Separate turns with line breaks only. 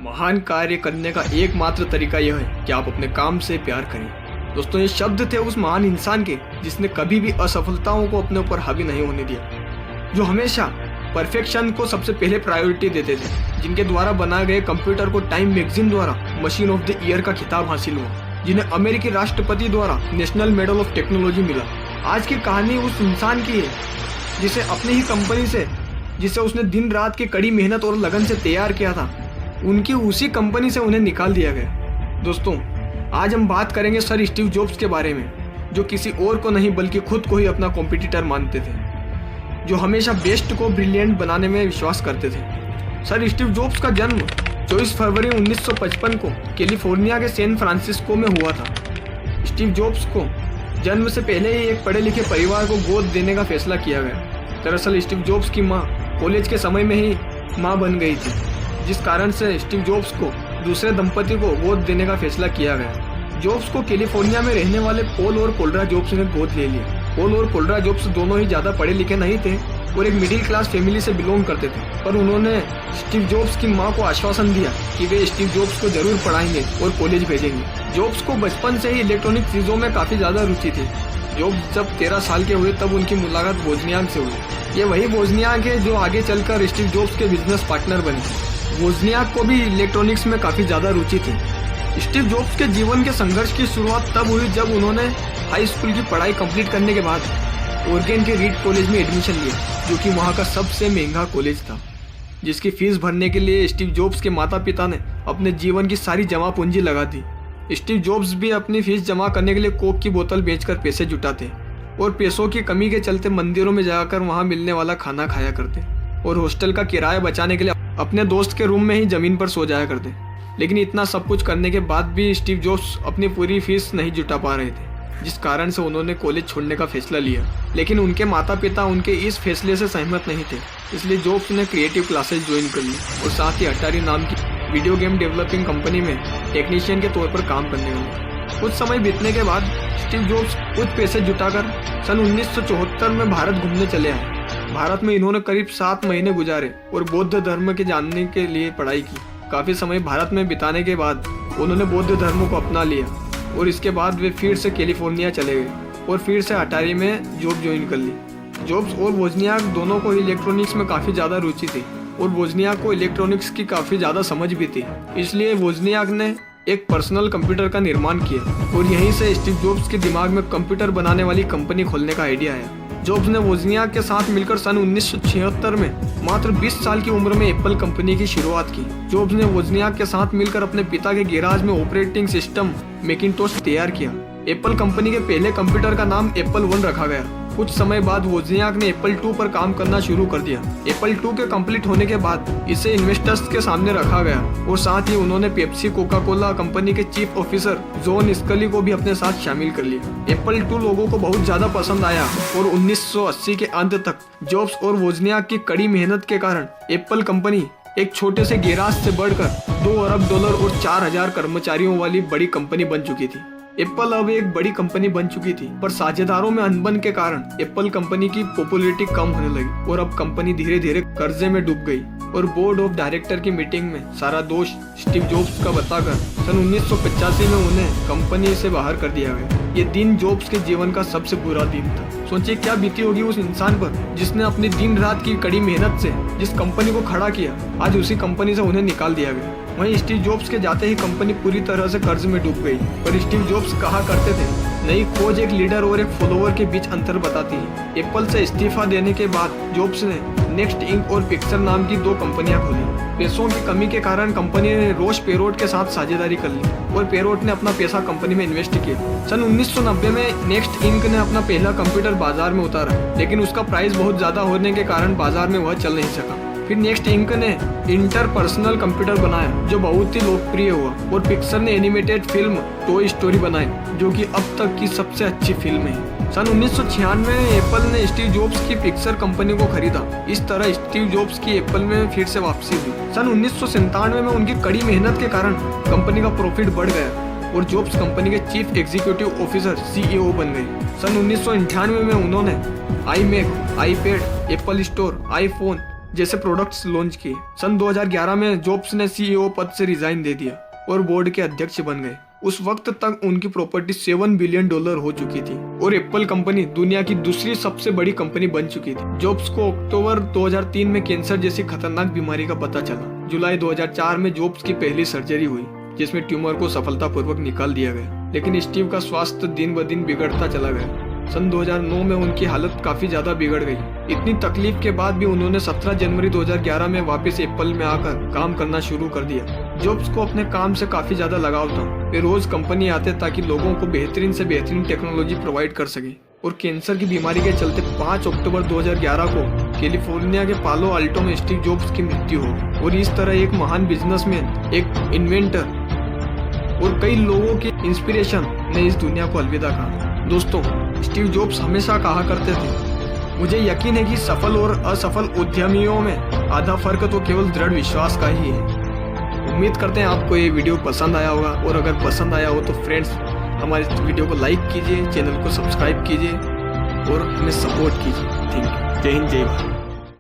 महान कार्य करने का एकमात्र तरीका यह है कि आप अपने काम से प्यार करें। दोस्तों, ये शब्द थे उस महान इंसान के जिसने कभी भी असफलताओं को अपने ऊपर हावी नहीं होने दिया, जो हमेशा परफेक्शन को सबसे पहले प्रायोरिटी देते थे, जिनके द्वारा बनाए गए कंप्यूटर को टाइम मैगजीन द्वारा मशीन ऑफ द ईयर का खिताब हासिल हुआ, जिन्हें अमेरिकी राष्ट्रपति द्वारा नेशनल मेडल ऑफ टेक्नोलॉजी मिला। आज की कहानी उस इंसान की है जिसे अपनी ही कंपनी से, जिसे उसने दिन रात की कड़ी मेहनत और लगन से तैयार किया था, उनकी उसी कंपनी से उन्हें निकाल दिया गया। दोस्तों, आज हम बात करेंगे सर स्टीव जॉब्स के बारे में, जो किसी और को नहीं बल्कि खुद को ही अपना कॉम्पिटिटर मानते थे, जो हमेशा बेस्ट को ब्रिलियंट बनाने में विश्वास करते थे। सर स्टीव जॉब्स का जन्म 24 फरवरी 1955 को कैलिफोर्निया के सैन फ्रांसिस्को में हुआ था। स्टीव जॉब्स को जन्म से पहले ही एक पढ़े लिखे परिवार को गोद देने का फैसला किया गया। दरअसल स्टीव जॉब्स की मां कॉलेज के समय में ही मां बन गई थी, जिस कारण से स्टीव जॉब्स को दूसरे दंपति को गोद देने का फैसला किया गया। जॉब्स को कैलिफोर्निया में रहने वाले पॉल और कोल्ड्रा जॉब्स ने गोद ले लिया। पॉल और कोल्ड्रा जॉब्स दोनों ही ज्यादा पढ़े लिखे नहीं थे और एक मिडिल क्लास फैमिली से बिलोंग करते थे, पर उन्होंने स्टीव जॉब्स की मां को आश्वासन दिया कि वे स्टीव जॉब्स को जरूर पढ़ाएंगे और कॉलेज भेजेंगे। जॉब्स को बचपन से ही इलेक्ट्रॉनिक चीजों में काफी ज्यादा रुचि थी। जॉब्स जब 13 साल के हुए तब उनकी मुलाकात वोजनियाक से हुई। ये वही वोजनियाक है जो आगे चलकर स्टीव जॉब्स के बिजनेस पार्टनर बने। वोजनियाक को भी इलेक्ट्रॉनिक्स में काफी ज्यादा रुचि थी। स्टीव जॉब्स के जीवन के संघर्ष की शुरुआत तब हुई जब उन्होंने हाई स्कूल की पढ़ाई कंप्लीट करने के बाद ओरेगन के रीड कॉलेज में एडमिशन लिया, जो कि वहाँ का सबसे महंगा कॉलेज था, जिसकी फीस भरने के लिए स्टीव जॉब्स के माता पिता ने अपने जीवन की सारी जमा पूंजी लगा दी। स्टीव जॉब्स भी अपनी फीस जमा करने के लिए कोक की बोतल बेचकर पैसे जुटाते और पैसों की कमी के चलते मंदिरों में जाकर वहाँ मिलने वाला खाना खाया करते और हॉस्टल का किराया बचाने के लिए अपने दोस्त के रूम में ही जमीन पर सो जाया करते। लेकिन इतना सब कुछ करने के बाद भी स्टीव जॉब्स अपनी पूरी फीस नहीं जुटा पा रहे थे, जिस कारण से उन्होंने कॉलेज छोड़ने का फैसला लिया। लेकिन उनके माता पिता उनके इस फैसले से सहमत नहीं थे, इसलिए जॉब्स ने क्रिएटिव क्लासेस ज्वाइन कर ली और साथ ही अटारी नाम की वीडियो गेम डेवलपिंग कंपनी में टेक्नीशियन के तौर पर काम करने लगे। कुछ समय बीतने के बाद स्टीव जॉब्स कुछ पैसे जुटाकर सन 1974 में भारत घूमने चले आए। भारत में इन्होंने करीब 7 महीने गुजारे और बौद्ध धर्म के जानने के लिए पढ़ाई की। काफी समय भारत में बिताने के बाद उन्होंने बौद्ध धर्म को अपना लिया और इसके बाद वे फिर से कैलिफोर्निया चले गए और फिर से अटारी में जॉब ज्वाइन कर ली। जॉब्स और वोजनियाक दोनों को इलेक्ट्रॉनिक्स में काफी ज्यादा रुचि थी और वोजनियाक को इलेक्ट्रॉनिक्स की काफी ज्यादा समझ भी थी, इसलिए वोजनियाक ने एक पर्सनल कंप्यूटर का निर्माण किया और यहीं से स्टीव जॉब्स के दिमाग में कंप्यूटर बनाने वाली कंपनी खोलने का आइडिया आया। जॉब्स ने वोजनियाक के साथ मिलकर सन 1976 में मात्र 20 साल की उम्र में एप्पल कंपनी की शुरुआत की। जॉब्स ने वोजनियाक के साथ मिलकर अपने पिता के गैराज में ऑपरेटिंग सिस्टम मैकिन्टोश तैयार किया। एप्पल कंपनी के पहले कंप्यूटर का नाम एप्पल 1 रखा गया। कुछ समय बाद वोजनियाक ने एप्पल 2 पर काम करना शुरू कर दिया। एप्पल 2 के कंप्लीट होने के बाद इसे इन्वेस्टर्स के सामने रखा गया और साथ ही उन्होंने पेप्सी कोका कोला कंपनी के चीफ ऑफिसर जॉन स्कली को भी अपने साथ शामिल कर लिया। एप्पल 2 लोगों को बहुत ज्यादा पसंद आया और 1980 के अंत तक जॉब्स और वोजनियाक की कड़ी मेहनत के कारण एप्पल कंपनी एक छोटे से गैराज से बढ़कर $2 अरब और 4000 कर्मचारियों वाली बड़ी कंपनी बन चुकी थी। एप्पल अब एक बड़ी कंपनी बन चुकी थी, पर साझेदारों में अनबन के कारण एप्पल कंपनी की पॉपुलैरिटी कम होने लगी और अब कंपनी धीरे धीरे कर्जे में डूब गई और बोर्ड ऑफ डायरेक्टर की मीटिंग में सारा दोष स्टीव जॉब्स का बताकर सन 1985 में उन्हें कंपनी से बाहर कर दिया गया। ये दिन जॉब्स के जीवन का सबसे बुरा दिन था। सोचिए क्या बीती होगी उस इंसान पर जिसने अपनी दिन रात की कड़ी मेहनत से जिस कंपनी को खड़ा किया, आज उसी कंपनी से उन्हें निकाल दिया गया। वहीं स्टीव जॉब्स के जाते ही कंपनी पूरी तरह से कर्ज में डूब गई। पर स्टीव जॉब्स कहा करते थे, नई खोज एक लीडर और एक फॉलोअर के बीच अंतर बताती है। एप्पल से इस्तीफा देने के बाद जॉब्स ने नेक्स्ट इंक और पिक्चर नाम की 2 कंपनियां खोली। पैसों की कमी के कारण कंपनी ने रोश पेरोट के साथ साझेदारी कर ली और पेरोट ने अपना पैसा कंपनी में इन्वेस्ट किया। सन 1990 में नेक्स्ट इंक ने अपना पहला कंप्यूटर बाजार में उतारा, लेकिन उसका प्राइस बहुत ज्यादा होने के कारण बाजार में वह चल नहीं सका। फिर नेक्स्ट इंक ने इंटरपर्सनल कंप्यूटर बनाया जो बहुत ही लोकप्रिय हुआ और पिक्सर ने एनिमेटेड फिल्म टॉय स्टोरी बनाई, जो कि अब तक की सबसे अच्छी फिल्म है। सन 1996 में एप्पल ने स्टीव जॉब्स की पिक्सर कंपनी को खरीदा। इस तरह स्टीव जॉब्स की एप्पल में फिर से वापसी हुई। सन 1997 में उनकी कड़ी मेहनत के कारण कंपनी का प्रॉफिट बढ़ गया और जॉब्स कंपनी के चीफ एग्जीक्यूटिव ऑफिसर CEO बन गए। सन 1998 में उन्होंने iMac, iPad, Apple store, iPhone जैसे प्रोडक्ट्स लॉन्च किए। सन 2011 में जॉब्स ने CEO पद से रिजाइन दे दिया और बोर्ड के अध्यक्ष बन गए। उस वक्त तक उनकी प्रॉपर्टी $7 बिलियन हो चुकी थी और एप्पल कंपनी दुनिया की दूसरी सबसे बड़ी कंपनी बन चुकी थी। जॉब्स को अक्टूबर 2003 में कैंसर जैसी खतरनाक बीमारी का पता चला। जुलाई 2004 में जॉब्स की पहली सर्जरी हुई जिसमें ट्यूमर को सफलतापूर्वक निकाल दिया गया, लेकिन स्टीव का स्वास्थ्य दिन ब दिन बिगड़ता चला गया। सन 2009 में उनकी हालत काफी ज्यादा बिगड़ गई। इतनी तकलीफ के बाद भी उन्होंने 17 जनवरी 2011 में वापस एप्पल में आकर काम करना शुरू कर दिया। जॉब्स को अपने काम से काफी ज्यादा लगाव था। वे रोज कंपनी आते ताकि लोगों को बेहतरीन से बेहतरीन टेक्नोलॉजी प्रोवाइड कर सके। और कैंसर की बीमारी के चलते 5 अक्टूबर 2011 को कैलिफोर्निया के पालो अल्टो में स्टीव जॉब्स की मृत्यु हो गई। और इस तरह एक महान बिजनेसमैन, एक इन्वेंटर और कई लोगों की इंस्पिरेशन ने इस दुनिया को अलविदा कहा। दोस्तों, स्टीव जॉब्स हमेशा कहा करते थे, मुझे यकीन है कि सफल और असफल उद्यमियों में आधा फर्क तो केवल दृढ़ विश्वास का ही है। उम्मीद करते हैं आपको ये वीडियो पसंद आया होगा और अगर पसंद आया हो तो फ्रेंड्स हमारे इस वीडियो को लाइक कीजिए, चैनल को सब्सक्राइब कीजिए और हमें सपोर्ट कीजिए। Thank you. जय हिंद, जय भारत।